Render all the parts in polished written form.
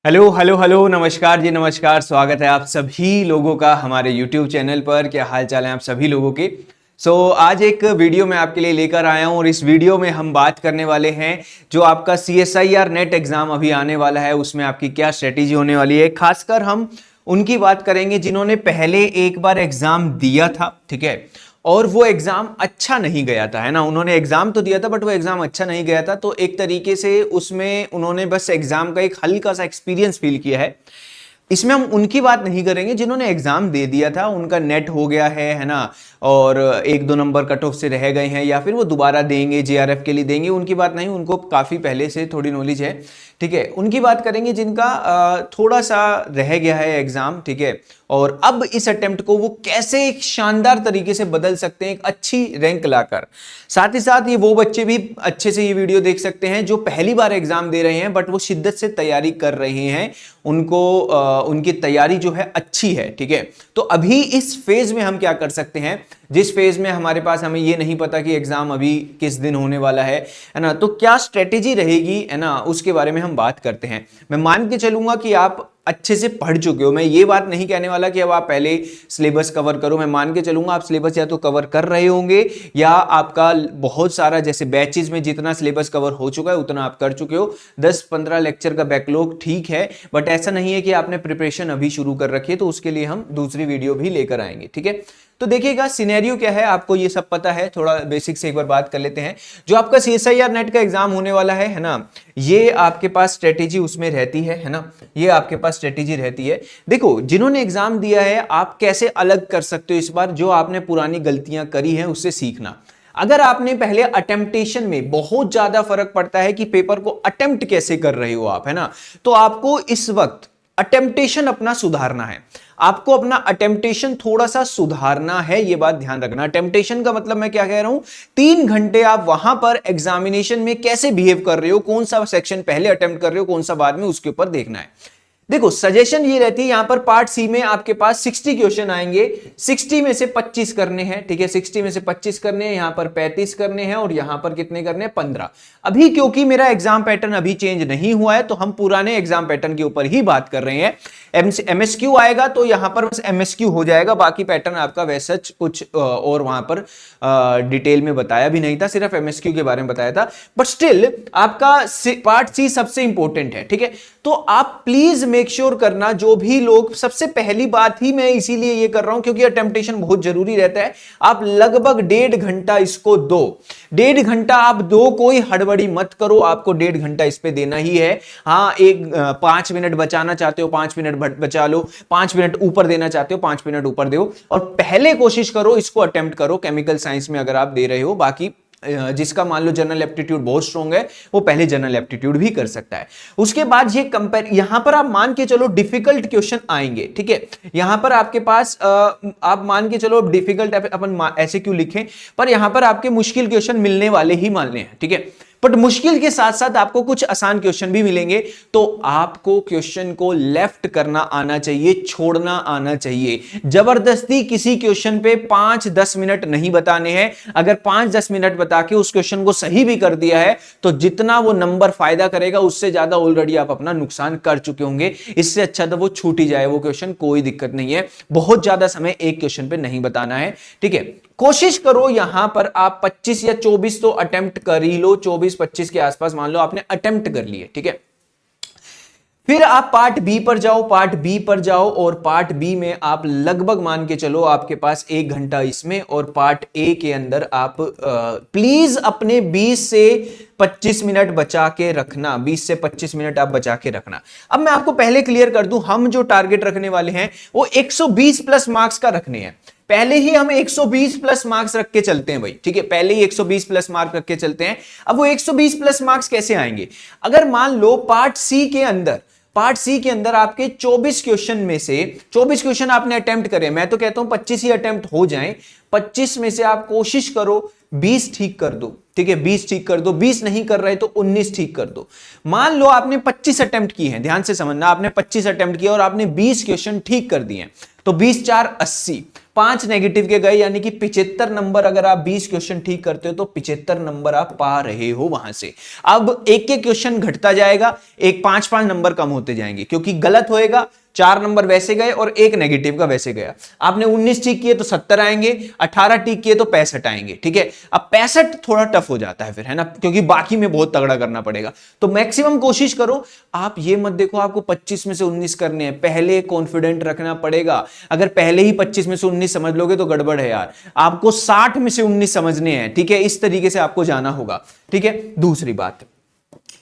Hello hello hello, नमस्कार जी, नमस्कार। स्वागत है आप सभी लोगों का हमारे YouTube चैनल पर। क्या हाल चाल है आप सभी लोगों के। आज एक वीडियो मैं आपके लिए लेकर आया हूं और इस वीडियो में हम बात करने वाले हैं जो आपका CSIR नेट एग्जाम अभी आने वाला है, उसमें आपकी क्या स्ट्रेटेजी होने वाली है। खासकर हम उनकी बात करेंगे जिन्होंने पहले एक बार एग्जाम दिया था, ठीक है, और वो एग्जाम अच्छा नहीं गया था, है ना। उन्होंने एग्जाम तो दिया था बट वो एग्जाम अच्छा नहीं गया था, तो एक तरीके से उसमें उन्होंने बस एग्जाम का एक हल्का सा एक्सपीरियंस फील किया है। इसमें हम उनकी बात नहीं करेंगे जिन्होंने एग्जाम दे दिया था, उनका नेट हो गया है ना, और एक दो नंबर कट ऑफ से रह गए हैं या फिर वो दोबारा देंगे, JRF के लिए देंगे, उनकी बात नहीं। उनको काफी पहले से थोड़ी नॉलेज है, ठीक है। उनकी बात करेंगे जिनका थोड़ा सा रह गया है एग्जाम, ठीक है, और अब इस अटेम्प्ट को वो कैसे एक शानदार तरीके से बदल सकते हैं एक अच्छी रैंक लाकर। साथ ही साथ ये वो बच्चे भी अच्छे से ये वीडियो देख सकते हैं जो पहली बार एग्जाम दे रहे हैं बट वो शिद्दत से तैयारी कर रहे हैं, उनको उनकी तैयारी जो है अच्छी है, ठीक है। तो अभी इस फेज में हम क्या कर सकते हैं, जिस फेज में हमारे पास हमें ये नहीं पता कि एग्जाम अभी किस दिन होने वाला है ना, तो क्या स्ट्रेटेजी रहेगी, है ना, उसके बारे में हम बात करते हैं। मैं मान के चलूंगा कि आप अच्छे से पढ़ चुके हो। मैं ये बात नहीं कहने वाला कि अब आप पहले सिलेबस कवर करो। मैं मान के चलूंगा आप सिलेबस या तो कवर कर रहे होंगे या आपका बहुत सारा, जैसे बैचेस में जितना सिलेबस कवर हो चुका है उतना आप कर चुके हो। 10-15 लेक्चर का बैकलॉग ठीक है, बट ऐसा नहीं है कि आपने प्रिपरेशन अभी शुरू कर रखी है, तो उसके लिए हम दूसरी वीडियो भी लेकर आएंगे, ठीक है। तो देखिएगा सिनेरियो क्या है, आपको ये सब पता है, थोड़ा बेसिक से एक बार बात कर लेते हैं। जो आपका CSIR नेट का एग्जाम होने वाला है ना, ये आपके पास स्ट्रेटेजी उसमें रहती है ना, ये आपके पास स्ट्रेटेजी रहती है। देखो, जिन्होंने एग्जाम दिया है आप कैसे अलग कर सकते हो इस बार, जो आपने पुरानी गलतियां करी हैं उससे सीखना। अगर आपने पहले अटेम्प्टेशन में बहुत ज्यादा फर्क पड़ता है कि पेपर को अटेम्प्ट कैसे कर रहे हो आप, है ना, तो आपको इस वक्त अटेम्प्टेशन अपना सुधारना है। आपको अपना अटेम्प्टेशन थोड़ा सा सुधारना है, यह बात ध्यान रखना। अटेम्प्टेशन का मतलब मैं क्या कह रहा हूं, 3 घंटे आप वहां पर एग्जामिनेशन में कैसे बिहेव कर रहे हो, कौन सा सेक्शन पहले अटेम्प्ट कर रहे हो, कौन सा बाद में, उसके ऊपर देखना है। देखो, सजेशन ये रहती है, यहां पर पार्ट सी में आपके पास 60 क्वेश्चन आएंगे, 60 में से 25 करने हैं, ठीक है, 60 में से 25 करने हैं, यहां पर 35 करने हैं और यहां पर कितने करने हैं, 15। अभी क्योंकि मेरा एग्जाम पैटर्न अभी चेंज नहीं हुआ है तो हम पुराने एग्जाम पैटर्न के ऊपर ही बात कर रहे हैं। MSQ आएगा तो यहां पर बस MSQ हो जाएगा, बाकी पैटर्न आपका वैसा कुछ और वहां पर डिटेल में बताया भी नहीं था, सिर्फ MSQ के बारे में बताया था। बट स्टिल आपका पार्ट सी सबसे इंपॉर्टेंट है, ठीक है। तो आप प्लीज मेक श्योर करना, जो भी लोग, सबसे पहली बात ही मैं इसीलिए ये कर रहा हूं क्योंकि अटेम्प्टेशन बहुत जरूरी रहता है। आप लगभग 1.5 घंटा इसको दो, 1.5 घंटा आप दो, कोई हड़बड़ी मत करो, आपको 1.5 घंटा इस पे देना ही है। हाँ, 5 मिनट बचाना चाहते हो 5 मिनट बचा लो, 5 मिनट ऊपर देना चाहते हो 5 मिनट ऊपर दो, और पहले कोशिश करो इसको अटेम्प्ट करो केमिकल साइंस में अगर आप दे रहे हो। बाकी जिसका मान लो जनरल एप्टीट्यूड बहुत स्ट्रांग है वो पहले जनरल एप्टीट्यूड भी कर सकता है। उसके बाद ये कंपेयर, यहां पर आप मान के चलो डिफिकल्ट क्वेश्चन आएंगे, ठीक है। यहां पर आपके पास आप मान के चलो डिफिकल्ट अपन ऐसे क्यों लिखें, पर यहां पर आपके मुश्किल क्वेश्चन मिलने वाले ही मानने हैं, ठीक है। बट मुश्किल के साथ साथ आपको कुछ आसान क्वेश्चन भी मिलेंगे, तो आपको क्वेश्चन को लेफ्ट करना आना चाहिए, छोड़ना आना चाहिए। जबरदस्ती किसी क्वेश्चन पे 5-10 मिनट नहीं बताने हैं। अगर 5-10 मिनट बता के उस क्वेश्चन को सही भी कर दिया है तो जितना वो नंबर फायदा करेगा उससे ज्यादा ऑलरेडी आप अपना नुकसान कर चुके होंगे। इससे अच्छा तो वो छूट ही जाए वो क्वेश्चन, कोई दिक्कत नहीं है। बहुत ज्यादा समय एक क्वेश्चन पे नहीं बताना है, ठीक है। कोशिश करो यहां पर आप 25 या 24 तो अटेम्प्ट कर ही लो, 24-25 के आसपास मान लो आपने अटेम्प्ट कर लिए, ठीक है। फिर आप पार्ट बी पर जाओ, पार्ट बी पर जाओ, और पार्ट बी में आप लगभग मान के चलो आपके पास 1 घंटा इसमें, और पार्ट ए के अंदर आप प्लीज अपने 20 से 25 मिनट बचा के रखना, 20 से 25 मिनट आप बचा के रखना। अब मैं आपको पहले क्लियर कर दूं, हम जो टारगेट रखने वाले हैं वो 120 प्लस मार्क्स का रखने हैं। पहले ही हम 120 प्लस मार्क्स रख के चलते हैं भाई, ठीक है, पहले ही 120 प्लस मार्क्स रख के चलते हैं। अब वो 120 प्लस मार्क्स कैसे आएंगे, अगर मान लो पार्ट सी के अंदर आपके 24 क्वेश्चन में से 24 क्वेश्चन आपने अटेम्प्ट करे, मैं तो कहता हूं 25 ही अटेम्प्ट हो जाएं, 25 में से आप कोशिश करो 20 ठीक कर दो, ठीक है, 20 ठीक कर दो, 20 नहीं कर रहे तो 19 ठीक कर दो। मान लो आपने 25 अटेम्प्ट किए हैं, ध्यान से समझना, आपने 25 अटेम्प्ट किया और आपने 20 क्वेश्चन ठीक कर दिए, तो 20 4 80, 5 नेगेटिव के गए, यानी कि 75 नंबर। अगर आप 20 क्वेश्चन ठीक करते हो तो 75 नंबर आप पा रहे हो वहां से। अब एक एक क्वेश्चन घटता जाएगा, एक 5-5 नंबर कम होते जाएंगे, क्योंकि गलत होएगा 4 नंबर वैसे गए और एक नेगेटिव का वैसे गया। आपने 19 ठीक किए तो 70 आएंगे, 18 ठीक किए तो 65 आएंगे। ठीक है, अब 65 थोड़ा टफ हो जाता है फिर, है ना, क्योंकि बाकी में बहुत तगड़ा करना पड़ेगा। तो मैक्सिमम कोशिश करो। आप ये मत देखो आपको 25 में से 19 करने हैं, पहले कॉन्फिडेंट रखना पड़ेगा। अगर पहले ही 25 में से 19 समझ लोगे तो गड़बड़ है यार। आपको 60 में से 19 समझने हैं। ठीक है, इस तरीके से आपको जाना होगा। ठीक है,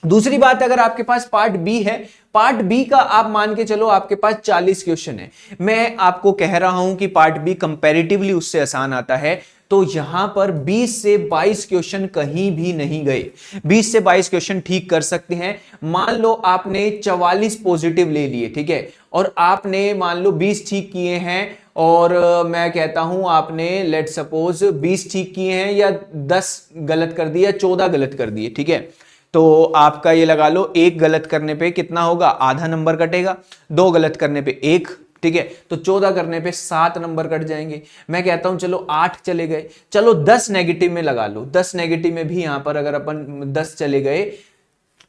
दूसरी बात अगर आपके पास पार्ट बी है, पार्ट बी का आप मान के चलो आपके पास 40 क्वेश्चन है। मैं आपको कह रहा हूं कि पार्ट बी कंपैरेटिवली उससे आसान आता है। तो यहां पर 20 से 22 क्वेश्चन कहीं भी नहीं गए, 20 से 22 क्वेश्चन ठीक कर सकते हैं। मान लो आपने 44 पॉजिटिव ले लिए, ठीक है, और आपने मान लो 20 ठीक किए हैं, और मैं कहता हूं आपने लेट सपोज 20 ठीक किए हैं या 10 गलत कर दिए या 14 गलत कर दिए। ठीक है, तो आपका ये लगा लो, एक गलत करने पे कितना होगा, आधा नंबर कटेगा, 2 गलत करने पे 1। ठीक है, तो 14 करने पे 7 नंबर कट जाएंगे। मैं कहता हूं चलो 8 चले गए, चलो 10 नेगेटिव में लगा लो, 10 नेगेटिव में भी यहां पर अगर अपन 10 चले गए,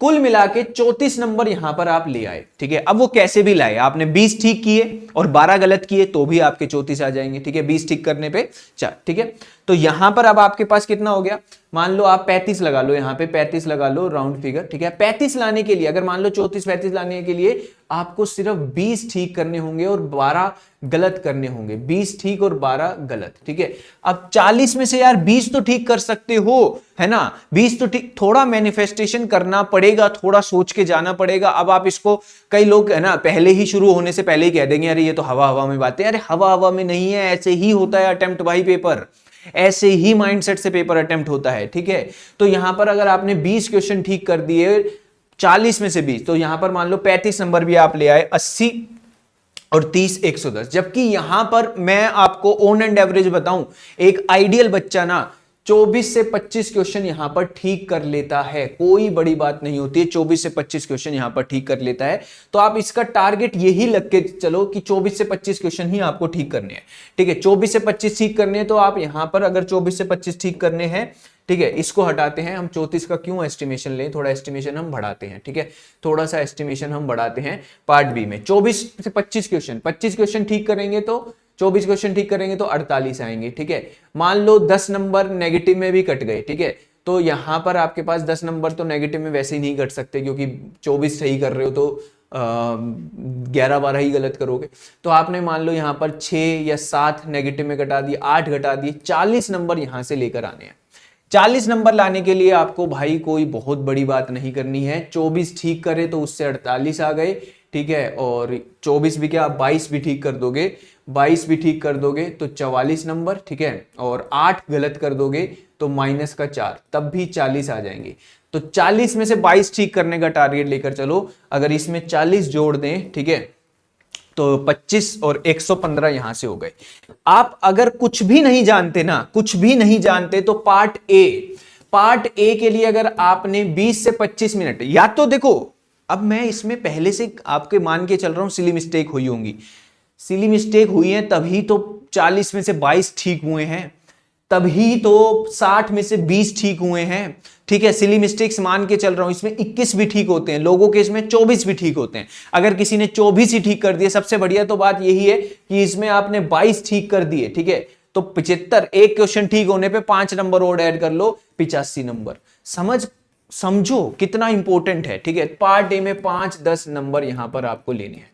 कुल मिला के 34 नंबर यहां पर आप ले आए। ठीक है, अब वो कैसे भी लाए, आपने 20 ठीक किए और 12 गलत किए तो भी आपके 34 आ जाएंगे। ठीक है, 20 ठीक करने पे 4। ठीक है, तो यहां पर अब आपके पास कितना हो गया, मान लो आप 35 लगा लो, यहां पे 35 लगा लो राउंड फिगर। ठीक है, 35 लाने के लिए, अगर मान लो 34-35 लाने के लिए आपको सिर्फ 20 ठीक करने होंगे और 12 गलत करने होंगे, 20 ठीक और 12 गलत। ठीक है, अब 40 में से यार 20 तो ठीक कर सकते हो, है ना, 20 तो ठीक, थोड़ा मैनिफेस्टेशन करना पड़ेगा, थोड़ा सोच के जाना पड़ेगा। अब आप इसको, कई लोग है ना पहले ही शुरू होने से पहले ही कह देंगे अरे ये तो हवा हवा में बातें। अरे हवा हवा में नहीं है, ऐसे ही होता है अटेम्प्ट भाई पेपर, ऐसे ही माइंडसेट से पेपर अटेम्प्ट होता है। ठीक है, तो यहां पर अगर आपने 20 क्वेश्चन ठीक कर दिए 40 में से 20, तो यहां पर मान लो 35 नंबर भी आप ले आए, 80 और 30 110। जबकि यहां पर मैं आपको ऑन एंड एवरेज बताऊं, एक आइडियल बच्चा ना 24 से 25 क्वेश्चन यहां पर ठीक कर लेता है, कोई बड़ी बात नहीं होती है, 24 से 25 क्वेश्चन यहां पर ठीक कर लेता है। तो आप इसका टारगेट यही लग के चलो कि 24 से 25 क्वेश्चन ही आपको ठीक करने हैं। ठीक है, 24 से 25 ठीक करने हैं, तो आप यहां पर अगर 24 से 25 ठीक करने हैं, ठीक है, इसको हटाते हैं हम, 34 का क्यों एस्टिमेशन लें, थोड़ा एस्टिमेशन हम बढ़ाते हैं। ठीक है, थोड़ा सा एस्टिमेशन हम बढ़ाते हैं पार्ट बी में। 24 से 25 क्वेश्चन, 25 क्वेश्चन ठीक करेंगे तो 24 क्वेश्चन ठीक करेंगे तो 48 आएंगे। ठीक है, मान लो 10 नंबर नेगेटिव में भी कट गए। ठीक है, तो यहां पर आपके पास 10 नंबर तो नेगेटिव में वैसे ही नहीं कट सकते, क्योंकि 24 सही कर रहे हो तो 11-12 ही गलत करोगे। तो आपने मान लो यहां पर 6 या 7 नेगेटिव में घटा दिए, 8 घटा दिए, 40 नंबर यहां से लेकर आने हैं। 40 नंबर लाने के लिए आपको भाई कोई बहुत बड़ी बात नहीं करनी है, 24 ठीक करे तो उससे 48 आ गए। ठीक है, और 24 भी क्या, 22 भी ठीक कर दोगे, 22 भी ठीक कर दोगे तो 44 नंबर। ठीक है, और 8 गलत कर दोगे तो -4, तब भी 40 आ जाएंगे। तो 40 में से 22 ठीक करने का टारगेट लेकर चलो, अगर इसमें 40 जोड़ दें, ठीक है, तो 25 और 115 यहां से हो गए। आप अगर कुछ भी नहीं जानते ना, कुछ भी नहीं जानते, तो पार्ट ए के लिए अगर आपने 20 से 25 मिनट, या तो देखो, अब मैं इसमें पहले से आपके मान के चल रहा हूं सिली मिस्टेक हुई होंगी, सिली मिस्टेक हुई है तभी तो 40 में से 22 ठीक हुए हैं, तभी तो 60 में से 20 ठीक हुए हैं। ठीक है, सिली मिस्टेक्स मान के चल रहा हूं, इसमें 21 भी ठीक होते हैं, लोगों के इसमें 24 भी ठीक होते हैं। अगर किसी ने 24 ही ठीक कर दिए सबसे बढ़िया, तो बात यही है कि इसमें आपने 22 ठीक कर दिए। ठीक है, तो 75, एक क्वेश्चन ठीक होने पे 5 नंबर और ऐड कर लो, 85 नंबर। समझो कितना इंपॉर्टेंट है। ठीक है, पार्ट ए में 5-10 नंबर यहां पर आपको लेने हैं।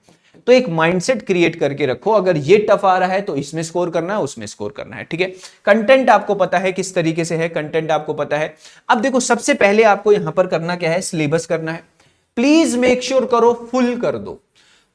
तो एक माइंडसेट क्रिएट करके रखो, अगर ये टफ आ रहा है तो इसमें स्कोर करना है, उसमें स्कोर करना है। ठीक है, कंटेंट आपको पता है किस तरीके से है, कंटेंट आपको पता है। अब देखो, सबसे पहले आपको यहां पर करना क्या है, सिलेबस करना है। प्लीज मेक श्योर करो फुल कर दो,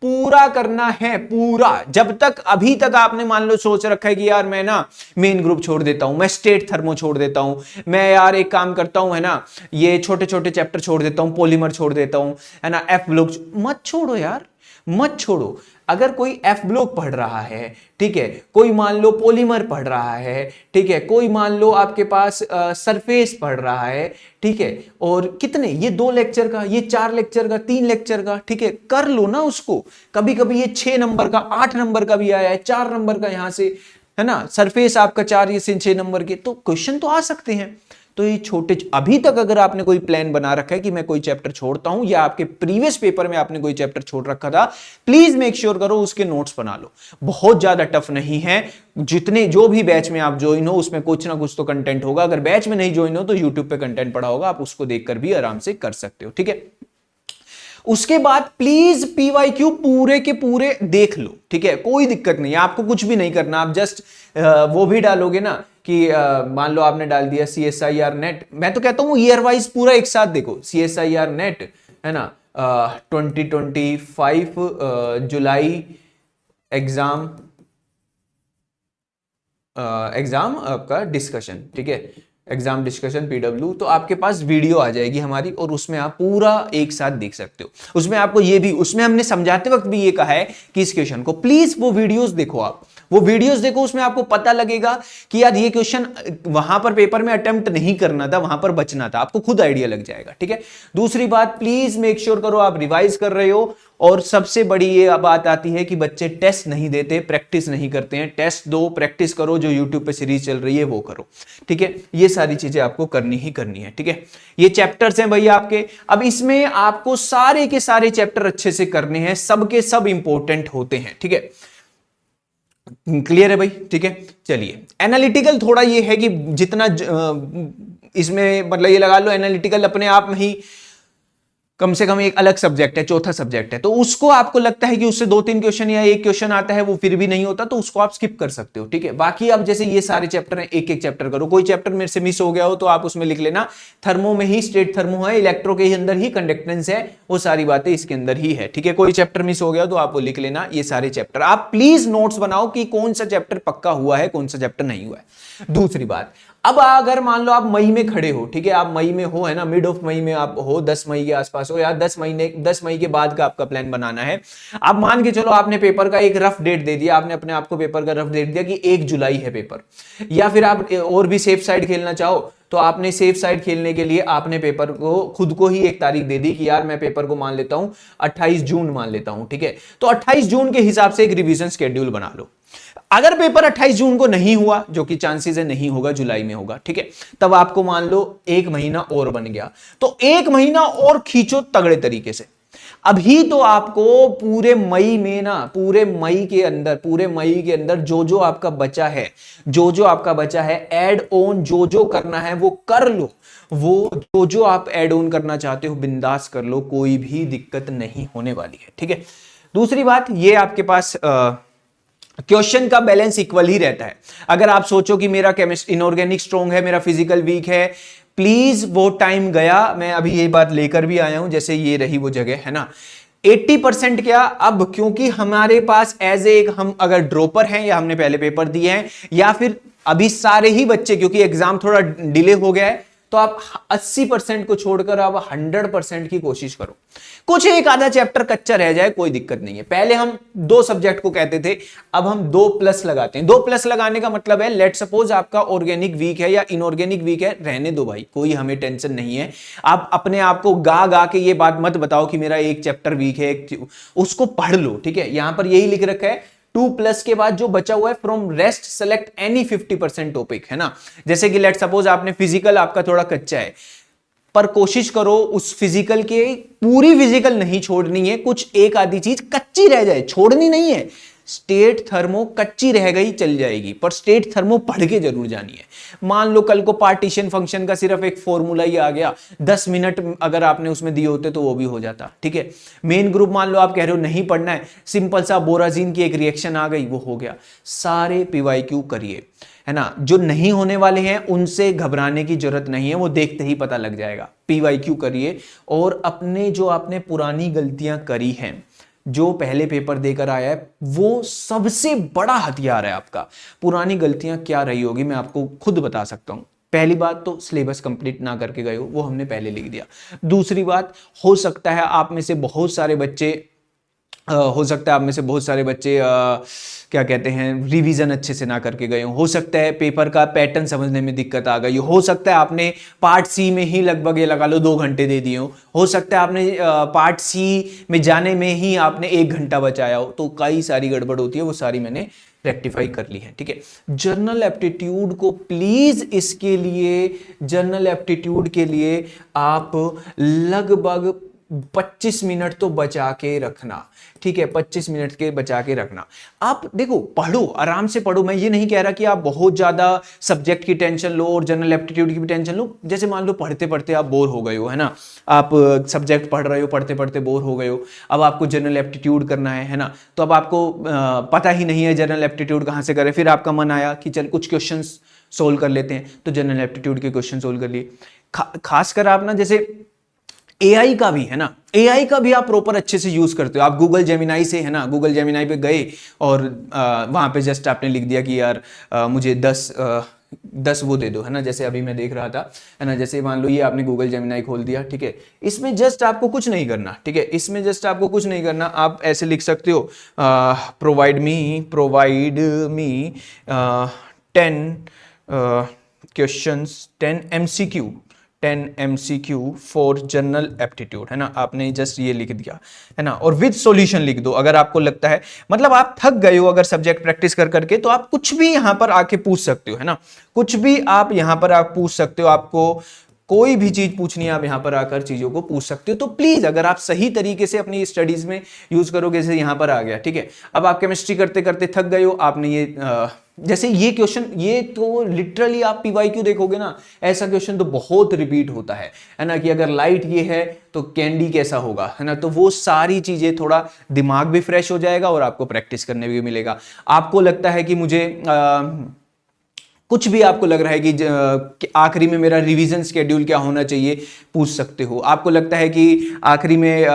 पूरा करना है, पूरा। जब तक अभी तक आपने मान लो सोच रखा है कि यार मैं ना मेन ग्रुप छोड़ देता हूं, मैं स्टेट थर्मो छोड़ देता हूं, मैं यार एक काम करता हूं, है ना, ये छोटे छोटे चैप्टर छोड़ देता हूं, पॉलीमर छोड़ देता हूं, है ना, एफ ब्लॉक मत छोड़ो यार, मत छोड़ो। अगर कोई एफ ब्लॉक पढ़ रहा है, ठीक है, कोई मान लो पॉलीमर पढ़ रहा है, ठीक है, कोई मान लो आपके पास सरफेस पढ़ रहा है, ठीक है, और कितने, ये 2 लेक्चर का, ये 4 लेक्चर का, 3 लेक्चर का, ठीक है, कर लो ना उसको। कभी कभी ये 6 नंबर का, 8 नंबर का भी आया है, 4 नंबर का यहां से है ना, सरफेस आपका 4 से 6 नंबर के, तो क्वेश्चन तो आ सकते हैं। तो ये छोटे, अभी तक अगर आपने कोई प्लान बना रखा है कि मैं कोई चैप्टर छोड़ता हूं, या आपके प्रीवियस पेपर में आपने कोई चैप्टर छोड़ रखा था, प्लीज मेक श्योर करो उसके नोट्स बना लो। बहुत ज्यादा टफ नहीं है, जितने जो भी बैच में आप ज्वाइन हो उसमें कुछ ना कुछ तो कंटेंट होगा। अगर बैच में नहीं ज्वाइन हो तो यूट्यूब पे कंटेंट पड़ा होगा, आप उसको देखकर भी आराम से कर सकते हो, ठीक है। उसके बाद प्लीज पीवाईक्यू पूरे के पूरे देख लो, ठीक है, कोई दिक्कत नहीं है, आपको कुछ भी नहीं करना। आप जस्ट वो भी डालोगे ना कि मान लो आपने डाल दिया CSIR नेट, मैं तो कहता हूं ईयर वाइज पूरा एक साथ देखो। CSIR नेट है ना, 2025 जुलाई एग्जाम आपका डिस्कशन, ठीक है, एग्जाम डिस्कशन PW, तो आपके पास वीडियो आ जाएगी हमारी और उसमें आप पूरा एक साथ देख सकते हो। उसमें आपको ये भी, उसमें हमने समझाते वक्त भी ये कहा है कि इस क्वेश्चन को प्लीज वो वीडियोस देखो, आप वो वीडियोस देखो, उसमें आपको पता लगेगा कि यार ये क्वेश्चन वहां पर पेपर में अटेम्प्ट नहीं करना था, वहां पर बचना था, आपको खुद आइडिया लग जाएगा, ठीक है। दूसरी बात, प्लीज मेक श्योर करो आप रिवाइज कर रहे हो। और सबसे बड़ी ये बात आती है कि बच्चे टेस्ट नहीं देते, प्रैक्टिस नहीं करते हैं। टेस्ट दो, प्रैक्टिस करो, जो यूट्यूब पे सीरीज चल रही है वो करो, ठीक है। ये सारी चीजें आपको करनी ही करनी है, ठीक है। ये चैप्टर्स हैं भैया आपके। अब इसमें आपको सारे के सारे चैप्टर अच्छे से करने हैं, सबके सब इंपॉर्टेंट होते हैं, ठीक है। क्लियर है भाई, ठीक है। चलिए, एनालिटिकल थोड़ा ये है कि जितना इसमें मतलब ये लगा लो, एनालिटिकल अपने आप में ही कम से कम एक अलग सब्जेक्ट है, चौथा सब्जेक्ट है, तो उसको आपको लगता है कि उससे 2-3 क्वेश्चन या एक क्वेश्चन आता है, वो फिर भी नहीं होता, तो उसको आप स्किप कर सकते हो, ठीक है। बाकी अब जैसे ये सारे चैप्टर हैं, एक एक चैप्टर करो। कोई चैप्टर मेरे से मिस हो गया हो तो आप उसमें लिख लेना, थर्मो में ही, स्टेट थर्मो है, इलेक्ट्रो के अंदर ही कंडक्टेंस है, वो सारी बातें इसके अंदर ही है, ठीक है। कोई चैप्टर मिस हो गया तो आप वो लिख लेना, ये सारे चैप्टर। आप प्लीज नोट्स बनाओ कि कौन सा चैप्टर पक्का हुआ है, कौन सा चैप्टर नहीं हुआ है। दूसरी बात, अब अगर मान लो आप मई में खड़े हो, ठीक है, आप मई में हो, है ना, मिड ऑफ मई में आप हो, 10 मई के आसपास हो, या 10 मई के बाद का आपका प्लान बनाना है। अब मान के चलो आपने पेपर का एक रफ डेट दे दिया, आपने अपने आप को पेपर का रफ डेट दिया कि 1 जुलाई है पेपर, या फिर आप और भी सेफ साइड खेलना चाहो तो आपने सेफ साइड खेलने के लिए आपने पेपर को खुद को ही एक तारीख दे दी कि यार मैं पेपर को मान लेता हूं 28 जून मान लेता हूं, ठीक है। तो 28 जून के हिसाब से एक रिवीजन शेड्यूल बना लो। अगर पेपर 28 जून को नहीं हुआ, जो कि चांसेस है नहीं होगा, जुलाई में होगा, ठीक है, तब आपको मान लो 1 महीना और बन गया, तो 1 महीना और खींचो तगड़े तरीके से। अभी तो आपको पूरे मई में ना, पूरे मई के अंदर जो जो आपका बचा है, ऐड ऑन जो करना है वो कर लो। वो जो आप ऐड ऑन करना चाहते हो बिंदास कर लो, कोई भी दिक्कत नहीं होने वाली है, ठीक है। दूसरी बात, ये आपके पास क्वेश्चन का बैलेंस इक्वल ही रहता है। अगर आप सोचो कि मेरा केमिस्ट्री इनऑर्गेनिक स्ट्रॉन्ग है, मेरा फिजिकल वीक है, प्लीज वो टाइम गया, मैं अभी ये बात लेकर भी आया हूं, जैसे ये रही वो जगह, है ना। 80% क्या, अब क्योंकि हमारे पास एज ए हम अगर ड्रॉपर हैं, या हमने पहले पेपर दिए हैं, या फिर अभी सारे ही बच्चे क्योंकि एग्जाम थोड़ा डिले हो गया है, तो आप 80% को छोड़कर आप 100% की कोशिश करो। कुछ एक आधा चैप्टर कच्चा रह जाए कोई दिक्कत नहीं है। पहले हम 2 सब्जेक्ट को कहते थे, अब हम 2+ लगाते हैं। 2+ लगाने का मतलब है, लेट सपोज आपका ऑर्गेनिक वीक है या इनऑर्गेनिक वीक है, रहने दो भाई, कोई हमें टेंशन नहीं है। आप अपने आप को गा गा के ये बात मत बताओ कि मेरा एक चैप्टर वीक है, उसको पढ़ लो, ठीक है। यहां पर यही लिख रखा है 2+ के बाद जो बचा हुआ है, from rest select any 50% topic, है ना। जैसे कि लेट सपोज आपने फिजिकल आपका थोड़ा कच्चा है, पर कोशिश करो उस फिजिकल के पूरी फिजिकल नहीं छोड़नी है, कुछ एक आधी चीज कच्ची रह जाए, छोड़नी नहीं है। स्टेट थर्मो कच्ची रह गई चल जाएगी, पर स्टेट थर्मो पढ़ के जरूर जानी है। मान लो कल को पार्टीशन फंक्शन का सिर्फ एक फॉर्मूला ही आ गया, 10 मिनट अगर आपने उसमें दिए होते तो वो भी हो जाता, ठीक है। मेन ग्रुप मान लो आप कह रहे हो नहीं पढ़ना है, सिंपल सा बोराजीन की एक रिएक्शन आ गई, वो हो गया। सारे पीवाईक्यू करिए, है ना। जो नहीं होने वाले हैं उनसे घबराने की जरूरत नहीं है, वो देखते ही पता लग जाएगा। पीवाईक्यू करिए, और अपने जो आपने पुरानी गलतियां करी हैं, जो पहले पेपर देकर आया है, वो सबसे बड़ा हथियार है आपका। पुरानी गलतियां क्या रही होगी मैं आपको खुद बता सकता हूं। पहली बात तो सिलेबस कंप्लीट ना करके गए हो, वो हमने पहले लिख दिया। दूसरी बात, हो सकता है आप में से बहुत सारे बच्चे हो सकता है आप में से बहुत सारे बच्चे क्या कहते हैं रिवीजन अच्छे से ना करके गए हो सकता है पेपर का पैटर्न समझने में दिक्कत आ गई हो सकता है आपने पार्ट सी में ही लगभग ये लगा लो 2 घंटे दे दिए हो सकता है आपने पार्ट सी में जाने में ही आपने 1 घंटा बचाया हो। तो कई सारी गड़बड़ होती है, वो सारी मैंने रेक्टिफाई कर ली है, ठीक है। जनरल एप्टीट्यूड को प्लीज इसके लिए, जनरल एप्टीट्यूड के लिए आप लगभग 25 मिनट तो बचा के रखना, ठीक है। 25 मिनट के बचा के रखना। आप देखो पढ़ो, आराम से पढ़ो। मैं ये नहीं कह रहा कि आप बहुत ज्यादा सब्जेक्ट की टेंशन लो और जनरल एप्टीट्यूड की भी टेंशन लो। जैसे मान लो पढ़ते पढ़ते आप बोर हो गए हो, है ना, आप सब्जेक्ट पढ़ रहे हो, पढ़ते पढ़ते बोर हो गए हो, अब आपको जनरल एप्टीट्यूड करना है ना, तो अब आपको पता ही नहीं है जनरल एप्टीट्यूड कहाँ से करें। फिर आपका मन आया कि चल कुछ क्वेश्चन सोल्व कर लेते हैं, तो जनरल एप्टीट्यूड के क्वेश्चन सोल्व कर लिए। खासकर आप ना जैसे एआई का भी है ना, एआई का भी आप प्रॉपर अच्छे से यूज करते हो। आप गूगल जेमिनाई से, है ना, गूगल जेमिनाई पे गए और वहां पे जस्ट आपने लिख दिया कि यार मुझे 10 वो दे दो, है ना, जैसे अभी मैं देख रहा था, है ना, जैसे मान लो ये आपने गूगल जेमिनाई खोल दिया, ठीक है। इसमें जस्ट आपको कुछ नहीं करना, ठीक है, इसमें जस्ट आपको कुछ नहीं करना। आप ऐसे लिख सकते हो provide me 10 questions 10 MCQ for general aptitude, है ना। आपने जस्ट ये लिख दिया, है ना, और विद सॉल्यूशन लिख दो। अगर आपको लगता है मतलब आप थक गए हो अगर सब्जेक्ट प्रैक्टिस कर करके, तो आप कुछ भी यहां पर आके पूछ सकते हो, है ना, कुछ भी आप यहां पर आप पूछ सकते हो। आपको कोई भी चीज पूछनी है आप यहां पर आकर चीजों को पूछ सकते हो। तो प्लीज अगर आप सही तरीके से अपनी स्टडीज में यूज करोगे, जैसे यहां पर आ गया, ठीक है। अब आप केमिस्ट्री करते करते थक गए हो, आपने ये जैसे ये क्वेश्चन, ये तो लिटरली आप पीवाईक्यू देखोगे ना, ऐसा क्वेश्चन तो बहुत रिपीट होता है ना, कि अगर लाइट ये है तो कैंडी कैसा होगा, है ना। तो वो सारी चीजें, थोड़ा दिमाग भी फ्रेश हो जाएगा और आपको प्रैक्टिस करने भी मिलेगा। आपको लगता है कि मुझे कुछ भी आपको लग रहा है कि आखिरी में मेरा रिवीजन स्केड्यूल क्या होना चाहिए, पूछ सकते हो। आपको लगता है कि आखिरी में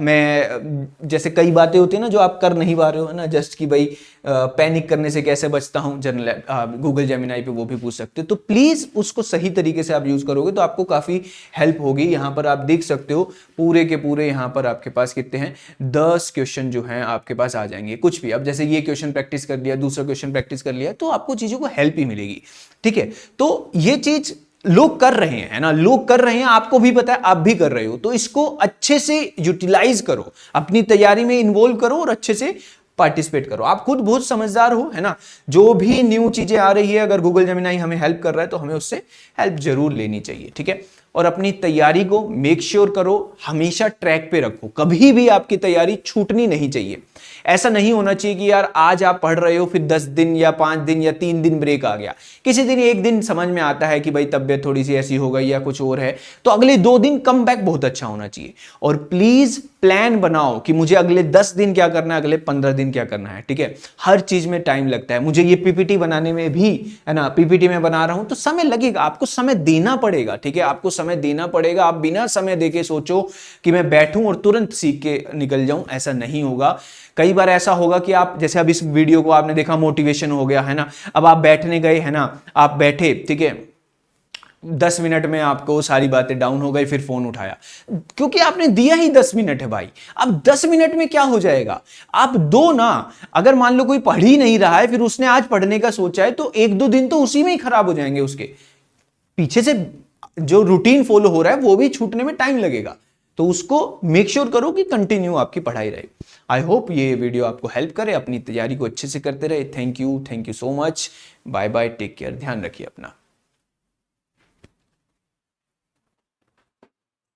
मैं जैसे कई बातें होती है ना जो आप कर नहीं पा रहे हो, है ना, जस्ट कि भाई पैनिक करने से कैसे बचता हूं, जनरल गूगल जेमिनाई पे वो भी पूछ सकते हो। तो प्लीज उसको सही तरीके से आप यूज करोगे तो आपको काफी हेल्प होगी। यहां पर आप देख सकते हो पूरे के पूरे यहां पर आपके पास कितने हैं, 10 क्वेश्चन जो हैं आपके पास आ जाएंगे। कुछ भी, अब जैसे ये क्वेश्चन प्रैक्टिस कर लिया, दूसरा क्वेश्चन प्रैक्टिस कर लिया, तो आपको चीजों को हेल्प ही मिलेगी, ठीक है। तो ये चीज लोग कर रहे हैं, है ना, लोग कर रहे हैं, आपको भी पता है, आप भी कर रहे हो। तो इसको अच्छे से यूटिलाइज करो, अपनी तैयारी में इन्वॉल्व करो और अच्छे से पार्टिसिपेट करो। आप खुद बहुत समझदार हो, है ना। जो भी न्यू चीजें आ रही है, अगर गूगल जेमिनाई हमें हेल्प कर रहा है तो हमें उससे हेल्प जरूर लेनी चाहिए, ठीक है। और अपनी तैयारी को मेक श्योर करो, हमेशा ट्रैक पे रखो, कभी भी आपकी तैयारी छूटनी नहीं चाहिए। ऐसा नहीं होना चाहिए कि यार आज आप पढ़ रहे हो, फिर 10 दिन या 5 दिन या 3 दिन ब्रेक आ गया, किसी दिन एक दिन समझ में आता है कि भाई तबीयत थोड़ी सी ऐसी हो गई या कुछ और है, तो अगले 2 दिन कम बैक बहुत अच्छा होना चाहिए। और प्लीज प्लान बनाओ कि मुझे अगले 10 दिन क्या करना है, अगले 15 दिन क्या करना है, ठीक है। हर चीज में टाइम लगता है। मुझे ये पीपीटी बनाने में भी, है ना, पीपीटी में बना रहा हूं तो समय लगेगा, आपको समय देना पड़ेगा, ठीक है, आपको समय देना पड़ेगा। आप बिना समय देके सोचो कि मैं बैठूं और तुरंत सीख के निकल जाऊं, ऐसा नहीं होगा। कई बार ऐसा होगा कि आप, जैसे अब इस वीडियो को आपने देखा, मोटिवेशन हो गया, है ना, अब आप बैठने गए, है ना, आप बैठे, ठीक है, 10 मिनट में आपको सारी बातें डाउन हो गई, फिर फोन उठाया, क्योंकि आपने दिया ही 10 मिनट है भाई। अब 10 मिनट में क्या हो जाएगा, आप दो ना। अगर मान लो कोई पढ़ ही नहीं रहा है, फिर उसने आज पढ़ने का सोचा है, तो 1-2 दिन तो उसी में ही खराब हो जाएंगे, उसके पीछे से जो रूटीन फॉलो हो रहा है वो भी छूटने में टाइम लगेगा। तो उसको मेक श्योर करो कि कंटिन्यू आपकी पढ़ाई रहे। आई होप ये वीडियो आपको हेल्प करे, अपनी तैयारी को अच्छे से करते रहे। Thank you so much, bye bye, take care, ध्यान रखिए अपना।